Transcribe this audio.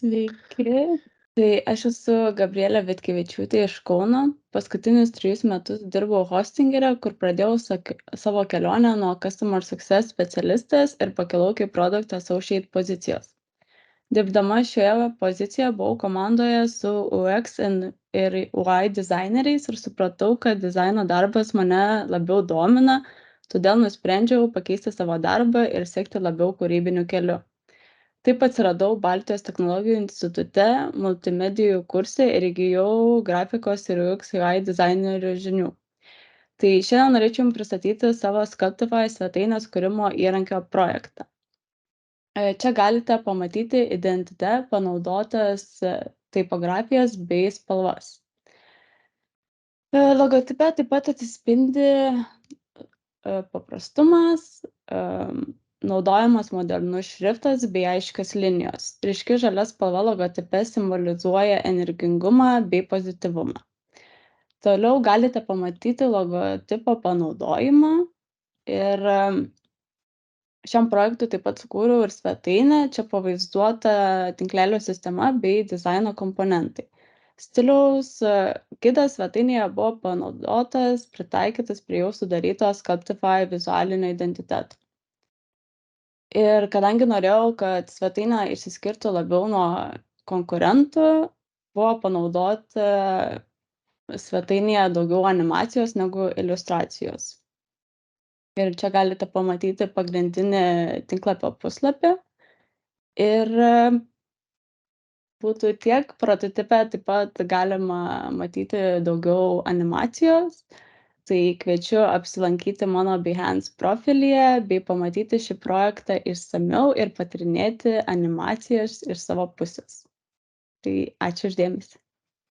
Sveiki. Tai aš esu Gabrielė Vitkevičiūtė iš Kauno. Paskutinius 3 metus dirbau hostingere, kur pradėjau savo kelionę nuo Customer Success specialistės ir pakilau iki Product Associate pozicijos. Dirbdama šioje pozicijoje buvau komandoje su UX ir UI dizaineriais ir supratau, kad dizaino darbas mane labiau domina, todėl nusprendžiau pakeisti savo darbą ir sekti labiau kūrybiniu keliu. Taip atsiradau Baltijos technologijų institute multimedijų kurse ir įgijau grafikos ir UX UI dizainerių žinių. Tai šiandien norėčiau jums pristatyti savo Sculptify svetainės kūrimo įrankio projektą. Čia galite pamatyti identite panaudotas tipografijas bei spalvas. Logotipe taip pat atsispindi paprastumas, naudojamas modernus šriftas bei aiškios linijos. Ryški žalia spalva logotipe simbolizuoja energingumą bei pozityvumą. Toliau galite pamatyti logotipo panaudojimą ir šiam projektui taip pat sukūriau ir svetainę. Čia pavaizduota tinklelio sistema bei dizaino komponentai. Stiliaus gidas svetainėje buvo panaudotas, pritaikytas prie jau sudaryto Sculptify vizualinio identiteto. Ir kadangi norėjau, kad svetainė išsiskirtų labiau nuo konkurentų, buvo panaudota svetainėje daugiau animacijos negu iliustracijos. Ir čia galite pamatyti pagrindinį tinklapio puslapį. Ir būtų tiek. Prototipe taip pat galima matyti daugiau animacijos. Tai kviečiu apsilankyti mano Behance profilyje bei pamatyti šį projektą išsamiau ir patyrinėti animacijas iš savo pusės. Tai ačiū už dėmesį.